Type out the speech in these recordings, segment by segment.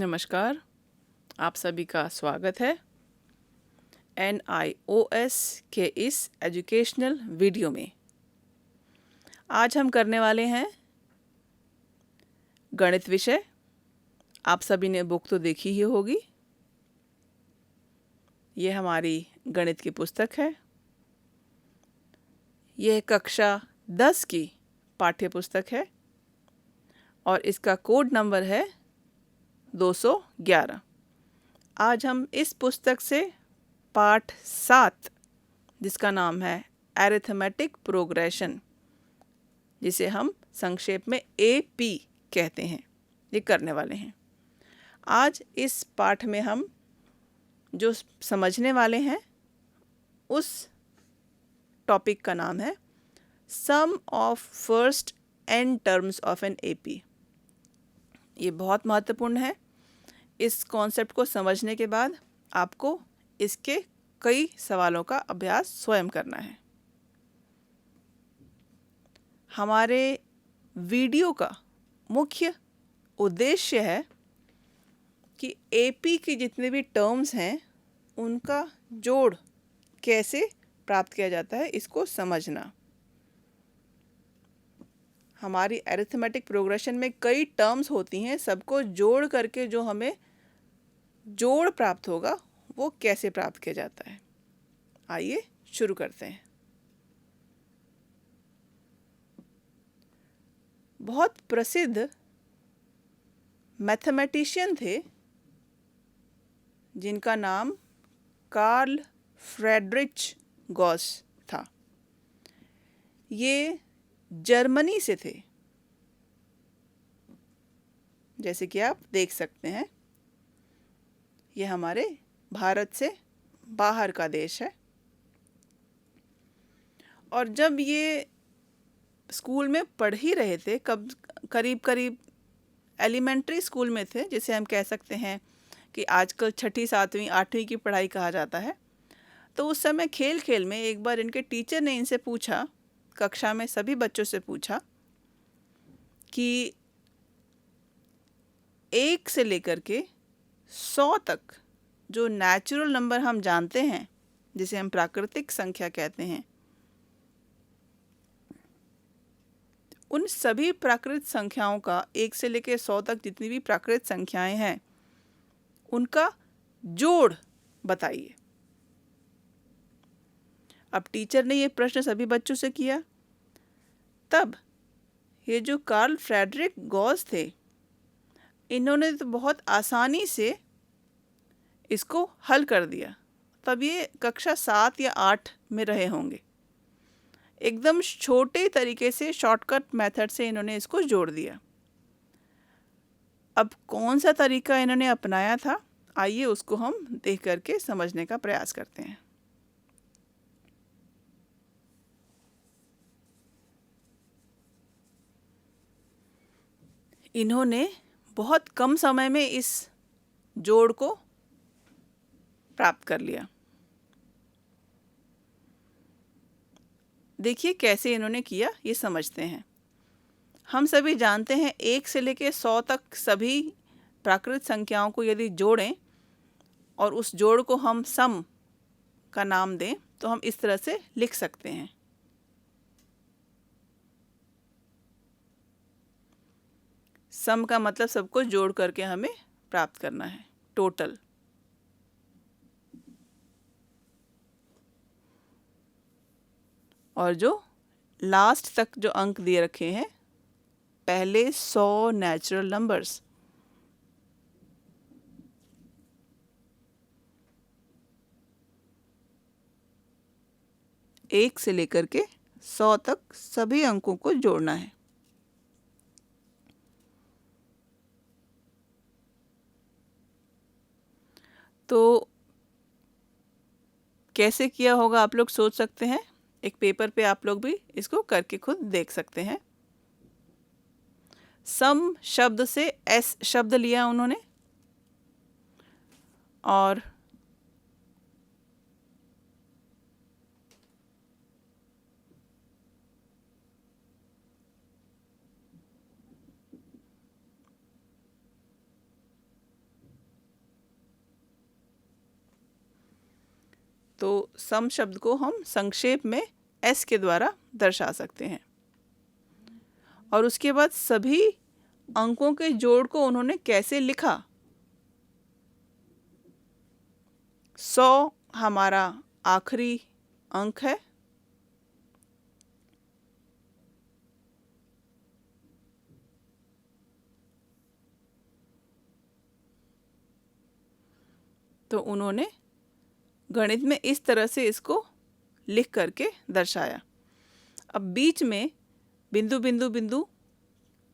नमस्कार, आप सभी का स्वागत है NIOS के इस एजुकेशनल वीडियो में। आज हम करने वाले हैं गणित विषय। आप सभी ने बुक तो देखी ही होगी। ये हमारी गणित की पुस्तक है। यह कक्षा 10 की पाठ्य पुस्तक है और इसका कोड नंबर है 211। आज हम इस पुस्तक से पाठ 7, जिसका नाम है अरिथमेटिक प्रोग्रेशन, जिसे हम संक्षेप में AP कहते हैं, ये करने वाले हैं। आज इस पाठ में हम जो समझने वाले हैं उस टॉपिक का नाम है sum of first n terms of n AP। ये बहुत महत्वपूर्ण है। इस कॉन्सेप्ट को समझने के बाद आपको इसके कई सवालों का अभ्यास स्वयं करना है। हमारे वीडियो का मुख्य उद्देश्य है कि AP की जितने भी टर्म्स हैं उनका जोड़ कैसे प्राप्त किया जाता है, इसको समझना। हमारी अरिथमेटिक प्रोग्रेशन में कई टर्म्स होती हैं, सबको जोड़ करके जो हमें जोड़ प्राप्त होगा वो कैसे प्राप्त किया जाता है। आइए शुरू करते हैं। बहुत प्रसिद्ध मैथमेटिशियन थे जिनका नाम कार्ल फ्रेडरिच गॉस था। ये जर्मनी से थे, जैसे कि आप देख सकते हैं। ये हमारे भारत से बाहर का देश है। और जब ये स्कूल में पढ़ ही रहे थे, करीब एलिमेंट्री स्कूल में थे, जिसे हम कह सकते हैं कि आजकल 6ठी 7वीं 8वीं की पढ़ाई कहा जाता है। तो उस समय खेल खेल में एक बार इनके टीचर ने इनसे पूछा, कक्षा में सभी बच्चों से पूछा कि 1 से लेकर के 100 तक जो नेचुरल नंबर हम जानते हैं, जिसे हम प्राकृतिक संख्या कहते हैं, उन सभी प्राकृत संख्याओं का 1 से लेकर 100 तक जितनी भी प्राकृत संख्याएं हैं उनका जोड़ बताइए। अब टीचर ने ये प्रश्न सभी बच्चों से किया। तब ये जो कार्ल फ्रेडरिक गॉस थे, इन्होंने तो बहुत आसानी से इसको हल कर दिया। तब ये कक्षा 7 या 8 में रहे होंगे। एकदम छोटे तरीके से, शॉर्टकट मेथड से इन्होंने इसको जोड़ दिया। अब कौन सा तरीका इन्होंने अपनाया था, आइए उसको हम देख करके समझने का प्रयास करते हैं। इन्होंने बहुत कम समय में इस जोड़ को प्राप्त कर लिया। देखिए कैसे इन्होंने किया, ये समझते हैं। हम सभी जानते हैं 1 से लेकर 100 तक सभी प्राकृत संख्याओं को यदि जोड़ें और उस जोड़ को हम सम का नाम दें तो हम इस तरह से लिख सकते हैं। सम का मतलब सबको जोड़ करके हमें प्राप्त करना है, टोटल। और जो लास्ट तक जो अंक दिए रखे हैं, पहले 100 नेचुरल नंबर्स, एक से लेकर के 100 तक सभी अंकों को जोड़ना है। तो कैसे किया होगा आप लोग सोच सकते हैं। एक पेपर पे आप लोग भी इसको करके खुद देख सकते हैं। सम शब्द से S शब्द लिया उन्होंने और तो सम शब्द को हम संक्षेप में एस के द्वारा दर्शा सकते हैं। और उसके बाद सभी अंकों के जोड़ को उन्होंने कैसे लिखा। 100 हमारा आखिरी अंक है, तो उन्होंने गणित में इस तरह से इसको लिख करके दर्शाया। अब बीच में बिंदु बिंदु बिंदु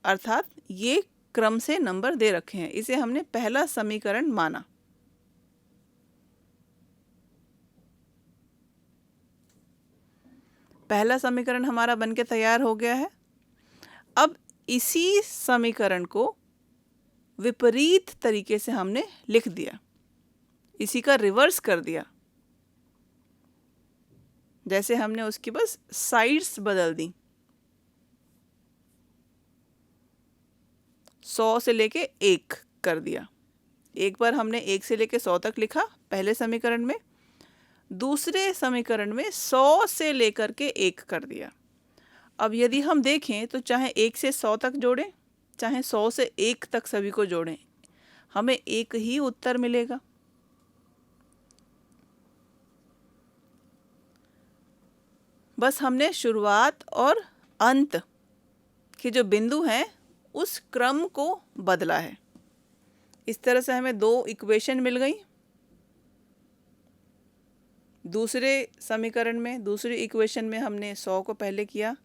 अर्थात ये क्रम से नंबर दे रखे हैं, इसे हमने पहला समीकरण माना। पहला समीकरण हमारा बनके तैयार हो गया है। अब इसी समीकरण को विपरीत तरीके से हमने लिख दिया, इसी का रिवर्स कर दिया। जैसे हमने उसकी बस साइड्स बदल दी, 100 से लेके 1 कर दिया। एक बार हमने 1 से लेके 100 तक लिखा पहले समीकरण में, दूसरे समीकरण में 100 से लेकर के 1 कर दिया। अब यदि हम देखें तो चाहे 1 से 100 तक जोड़ें, चाहे 100 से 1 तक सभी को जोड़ें, हमें एक ही उत्तर मिलेगा। बस हमने शुरुआत और अंत के जो बिंदु हैं उस क्रम को बदला है। इस तरह से हमें 2 इक्वेशन मिल गई। दूसरे समीकरण में, दूसरी इक्वेशन में हमने 100 को पहले किया,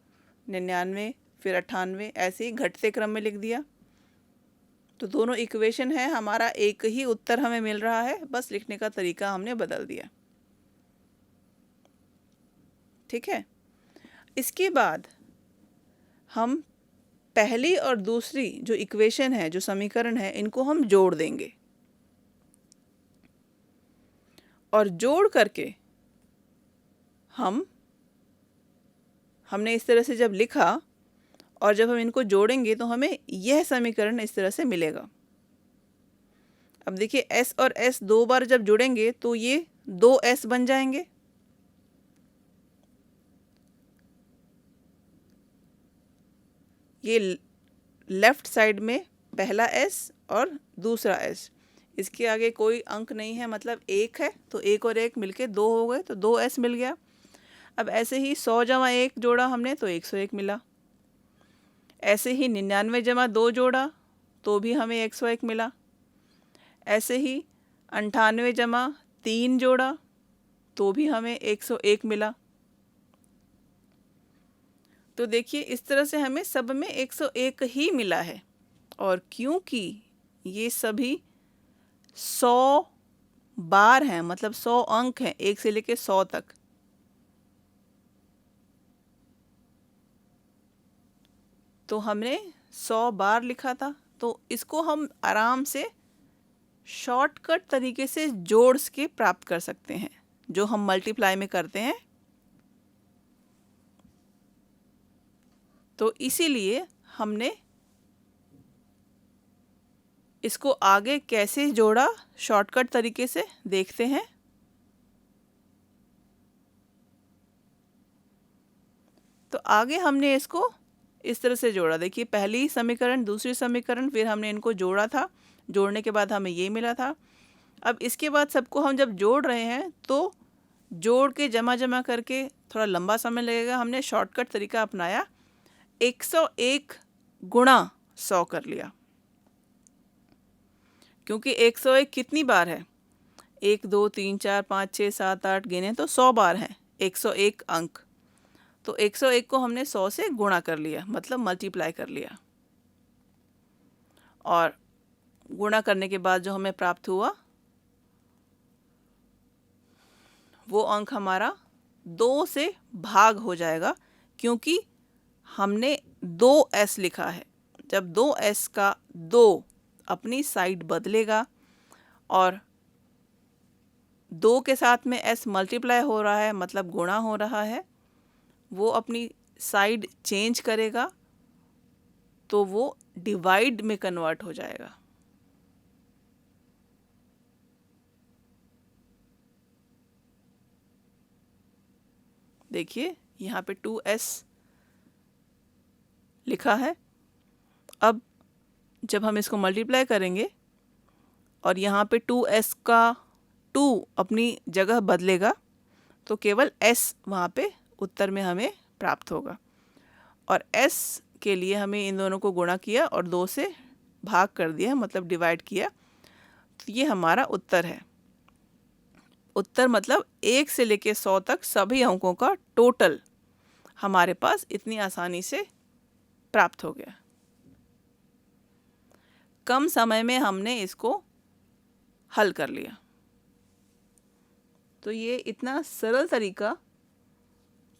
99, फिर 98, ऐसे ही घटते क्रम में लिख दिया। तो दोनों इक्वेशन है, हमारा एक ही उत्तर हमें मिल रहा है, बस लिखने का तरीका हमने बदल दिया। ठीक है। इसके बाद हम पहली और दूसरी जो इक्वेशन है, जो समीकरण है, इनको हम जोड़ देंगे। और जोड़ करके हमने इस तरह से जब लिखा और जब हम इनको जोड़ेंगे तो हमें यह समीकरण इस तरह से मिलेगा। अब देखिए s और s 2 बार जब जुड़ेंगे तो ये 2s बन जाएंगे। ये लेफ्ट साइड में पहला s और दूसरा s, इसके आगे कोई अंक नहीं है, मतलब 1 है, तो 1 और 1 मिलके 2 हो गए, तो 2s मिल गया। अब ऐसे ही 100 जमा 1 जोड़ा हमने तो 101 मिला। ऐसे ही 99 जमा 2 जोड़ा तो भी हमें 101 मिला। ऐसे ही 98 जमा 3 जोड़ा तो भी हमें 101 मिला। तो देखिए इस तरह से हमें सब में 101 ही मिला है। और क्योंकि ये सभी 100 बार हैं, मतलब 100 अंक हैं 1 से लेके 100 तक, तो हमने 100 बार लिखा था, तो इसको हम आराम से शॉर्टकट तरीके से जोड़ के प्राप्त कर सकते हैं, जो हम मल्टीप्लाई में करते हैं। तो इसीलिए हमने इसको आगे कैसे जोड़ा, शॉर्टकट तरीके से देखते हैं। तो आगे हमने इसको इस तरह से जोड़ा। देखिए पहली समीकरण, दूसरी समीकरण, फिर हमने इनको जोड़ा था, जोड़ने के बाद हमें ये मिला था। अब इसके बाद सबको हम जब जोड़ रहे हैं तो जोड़ के जमा जमा करके थोड़ा लंबा समय लगेगा। हमने शॉर्टकट तरीका अपनाया, 101 गुणा 100 कर लिया, क्योंकि 101 कितनी बार है, 1 2 3 4 5 6 7 8 गिने तो 100 बार है 101 अंक। तो 101 को हमने 100 से गुणा कर लिया, मतलब मल्टीप्लाई कर लिया। और गुणा करने के बाद जो हमें प्राप्त हुआ वो अंक हमारा 2 से भाग हो जाएगा, क्योंकि हमने 2s लिखा है। जब 2s का 2 अपनी साइड बदलेगा और 2 के साथ में s मल्टीप्लाई हो रहा है, मतलब गुणा हो रहा है, वो अपनी साइड चेंज करेगा तो वो डिवाइड में कन्वर्ट हो जाएगा। देखिए यहाँ पे 2s लिखा है। अब जब हम इसको मल्टीप्लाई करेंगे और यहाँ पे 2s का 2 अपनी जगह बदलेगा तो केवल s वहाँ पे उत्तर में हमें प्राप्त होगा। और s के लिए हमें इन दोनों को गुणा किया और 2 से भाग कर दिया, मतलब डिवाइड किया, तो ये हमारा उत्तर है। उत्तर मतलब 1 से लेके 100 तक सभी अंकों का टोटल हमारे पास इतनी आसानी से प्राप्त हो गया। कम समय में हमने इसको हल कर लिया। तो ये इतना सरल तरीका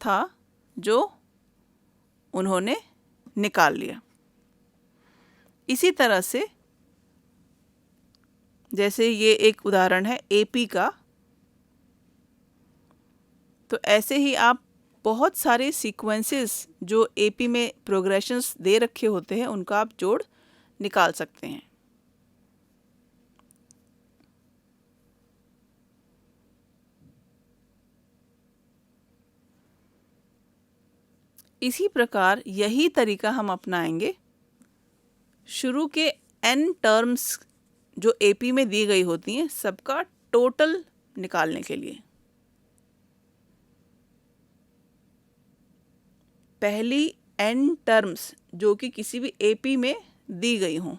था जो उन्होंने निकाल लिया। इसी तरह से जैसे ये एक उदाहरण है एपी का, तो ऐसे ही आप बहुत सारे सीक्वेंसेस जो एपी में प्रोग्रेशंस दे रखे होते हैं उनका आप जोड़ निकाल सकते हैं। इसी प्रकार यही तरीका हम अपनाएंगे शुरू के n टर्म्स जो एपी में दी गई होती हैं सबका टोटल निकालने के लिए। पहली n टर्म्स जो कि किसी भी एपी में दी गई हों,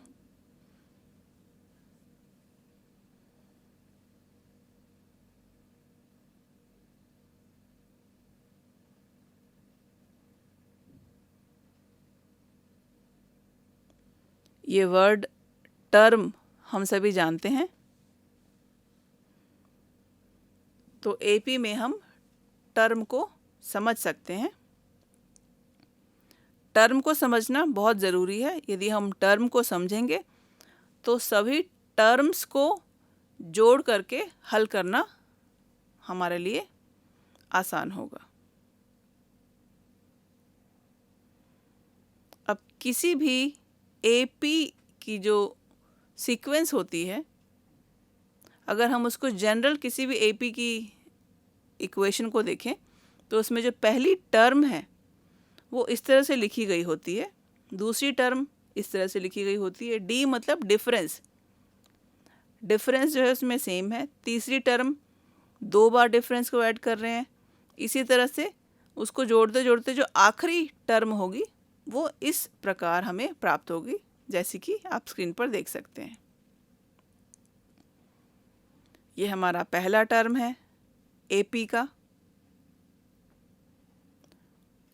ये वर्ड टर्म हम सभी जानते हैं। तो एपी में हम टर्म को समझ सकते हैं। टर्म को समझना बहुत ज़रूरी है। यदि हम टर्म को समझेंगे तो सभी टर्म्स को जोड़ करके हल करना हमारे लिए आसान होगा। अब किसी भी एपी की जो सीक्वेंस होती है, अगर हम उसको जनरल किसी भी एपी की इक्वेशन को देखें तो उसमें जो पहली टर्म है वो इस तरह से लिखी गई होती है, दूसरी टर्म इस तरह से लिखी गई होती है। डी मतलब डिफरेंस, डिफरेंस जो है उसमें सेम है। तीसरी टर्म 2 बार डिफरेंस को ऐड कर रहे हैं। इसी तरह से उसको जोड़ते जोड़ते जो आखिरी टर्म होगी वो इस प्रकार हमें प्राप्त होगी, जैसे कि आप स्क्रीन पर देख सकते हैं। ये हमारा पहला टर्म है एपी का।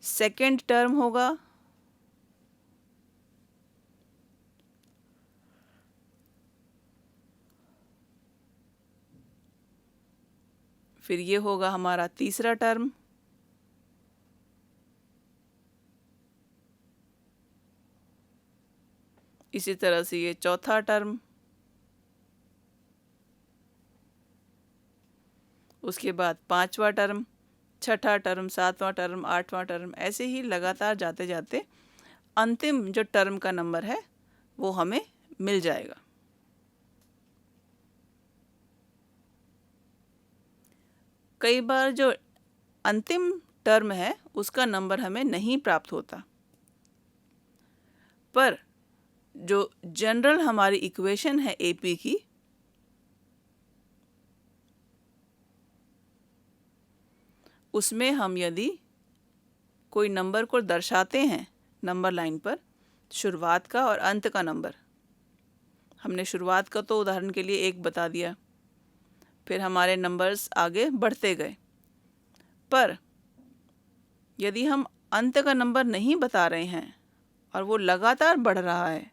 सेकेंड टर्म होगा फिर ये होगा हमारा तीसरा टर्म, इसी तरह से ये चौथा टर्म, उसके बाद पांचवा टर्म, छठा टर्म, सातवां टर्म, आठवां टर्म, ऐसे ही लगातार जाते जाते अंतिम जो टर्म का नंबर है वो हमें मिल जाएगा। कई बार जो अंतिम टर्म है उसका नंबर हमें नहीं प्राप्त होता, पर जो जनरल हमारी इक्वेशन है एपी की, उसमें हम यदि कोई नंबर को दर्शाते हैं नंबर लाइन पर, शुरुआत का और अंत का नंबर, हमने शुरुआत का तो उदाहरण के लिए 1 बता दिया, फिर हमारे नंबर्स आगे बढ़ते गए। पर यदि हम अंत का नंबर नहीं बता रहे हैं और वो लगातार बढ़ रहा है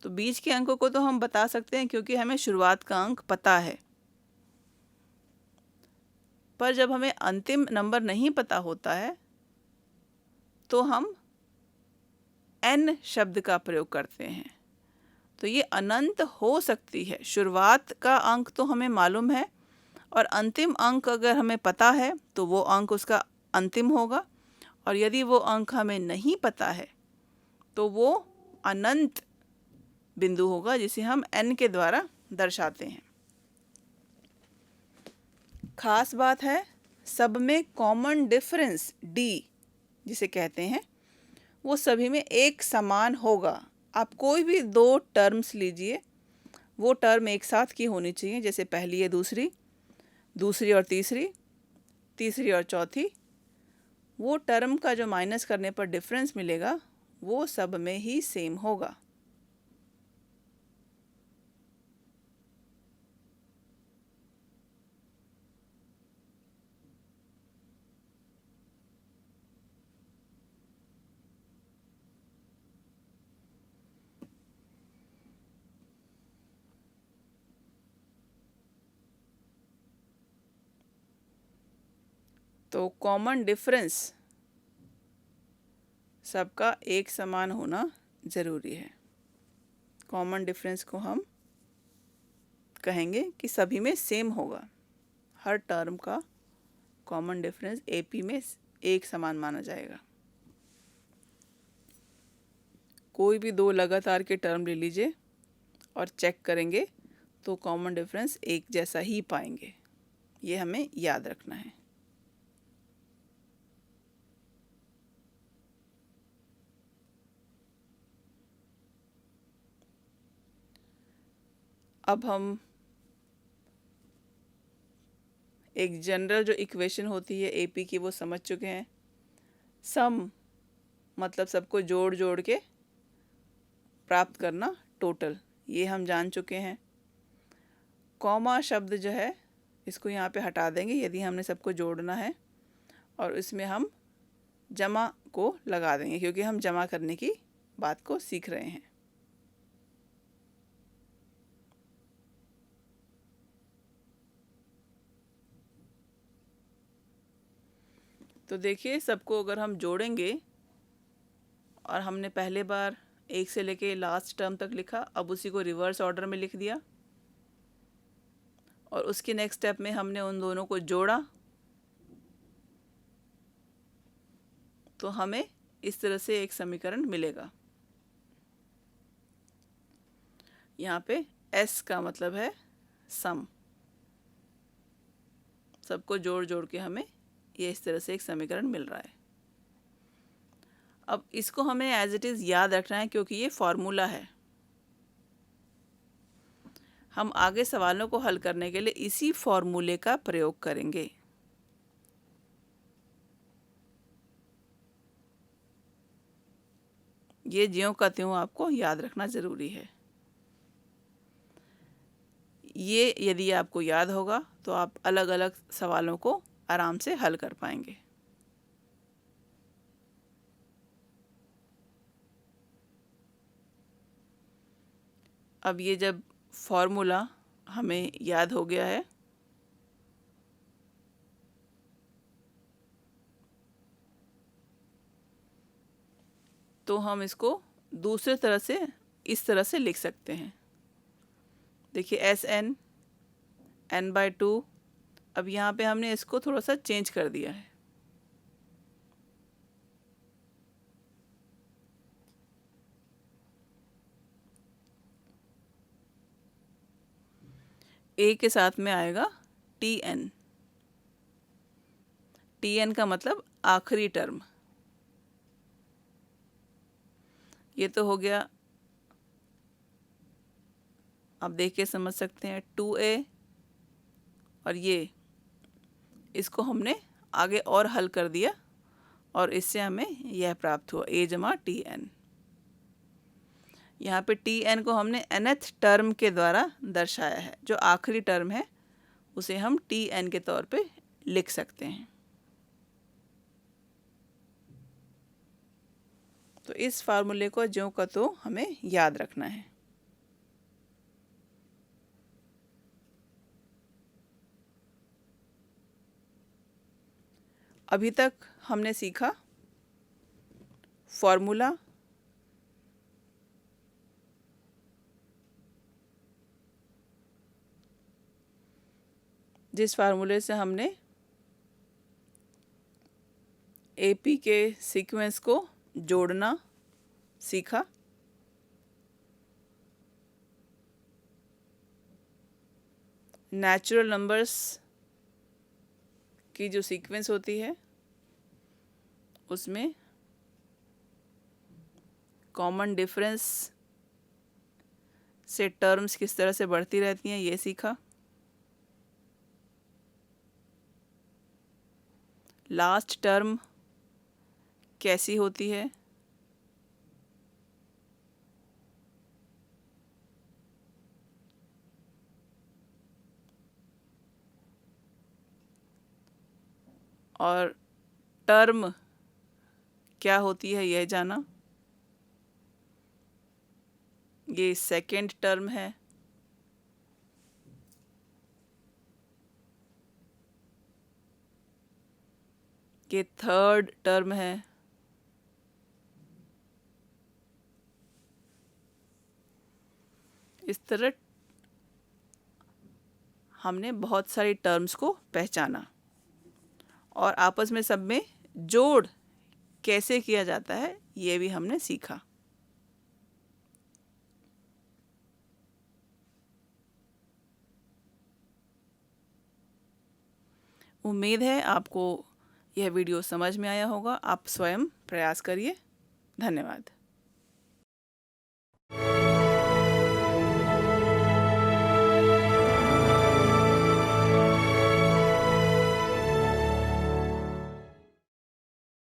तो बीच के अंकों को तो हम बता सकते हैं क्योंकि हमें शुरुआत का अंक पता है। पर जब हमें अंतिम नंबर नहीं पता होता है तो हम n शब्द का प्रयोग करते हैं। तो ये अनंत हो सकती है। शुरुआत का अंक तो हमें मालूम है और अंतिम अंक अगर हमें पता है तो वो अंक उसका अंतिम होगा, और यदि वो अंक हमें नहीं पता है तो वो अनंत बिंदु होगा जिसे हम n के द्वारा दर्शाते हैं। खास बात है सब में कॉमन डिफरेंस डी जिसे कहते हैं वो सभी में एक समान होगा। आप कोई भी दो टर्म्स लीजिए, वो टर्म एक साथ की होनी चाहिए, जैसे पहली है दूसरी, दूसरी और तीसरी, तीसरी और चौथी। वो टर्म का जो माइनस करने पर डिफरेंस मिलेगा वो सब में ही सेम होगा। तो कॉमन डिफरेंस सबका एक समान होना ज़रूरी है। कॉमन डिफरेंस को हम कहेंगे कि सभी में सेम होगा। हर टर्म का कॉमन डिफरेंस एपी में एक समान माना जाएगा। कोई भी दो लगातार के टर्म ले लीजिए और चेक करेंगे तो कॉमन डिफरेंस एक जैसा ही पाएंगे। ये हमें याद रखना है। अब हम एक जनरल जो इक्वेशन होती है एपी की वो समझ चुके हैं। सम मतलब सबको जोड़ जोड़ के प्राप्त करना टोटल, ये हम जान चुके हैं। कॉमा शब्द जो है इसको यहाँ पे हटा देंगे यदि हमने सबको जोड़ना है, और इसमें हम जमा को लगा देंगे क्योंकि हम जमा करने की बात को सीख रहे हैं। तो देखिए सबको अगर हम जोड़ेंगे, और हमने पहले बार एक से लेके लास्ट टर्म तक लिखा, अब उसी को रिवर्स ऑर्डर में लिख दिया, और उसके नेक्स्ट स्टेप में हमने उन दोनों को जोड़ा, तो हमें इस तरह से एक समीकरण मिलेगा। यहाँ पे S का मतलब है सम। सबको जोड़ जोड़ के हमें ये इस तरह से एक समीकरण मिल रहा है। अब इसको हमें एज इट इज़ याद रखना है क्योंकि ये फॉर्मूला है। हम आगे सवालों को हल करने के लिए इसी फॉर्मूले का प्रयोग करेंगे। ये ज्यों का त्यों आपको याद रखना ज़रूरी है। ये यदि आपको याद होगा तो आप अलग अलग सवालों को आराम से हल कर पाएंगे। अब ये जब फॉर्मूला हमें याद हो गया है, तो हम इसको दूसरे तरह से इस तरह से लिख सकते हैं। देखिए S N N by two. अब यहाँ पे हमने इसको थोड़ा सा चेंज कर दिया है। ए के साथ में आएगा टी एन। टी एन का मतलब आखिरी टर्म। ये तो हो गया, आप देख के समझ सकते हैं 2a, और ये इसको हमने आगे और हल कर दिया और इससे हमें यह प्राप्त हुआ a जमा टी एन। यहाँ पे टी एन को हमने nth टर्म के द्वारा दर्शाया है। जो आखिरी टर्म है उसे हम टी एन के तौर पे लिख सकते हैं। तो इस फार्मूले को ज्यों का त्यों हमें याद रखना है। अभी तक हमने सीखा फॉर्मूला, जिस फार्मूले से हमने एपी के सीक्वेंस को जोड़ना सीखा। नेचुरल नंबर्स की जो सीक्वेंस होती है उसमें कॉमन डिफरेंस से टर्म्स किस तरह से बढ़ती रहती हैं ये सीखा। लास्ट टर्म कैसी होती है, और टर्म क्या होती है यह जाना। ये सेकेंड टर्म है, ये थर्ड टर्म है, इस तरह हमने बहुत सारी टर्म्स को पहचाना और आपस में सब में जोड़ कैसे किया जाता है ये भी हमने सीखा। उम्मीद है आपको यह वीडियो समझ में आया होगा। आप स्वयं प्रयास करिए। धन्यवाद।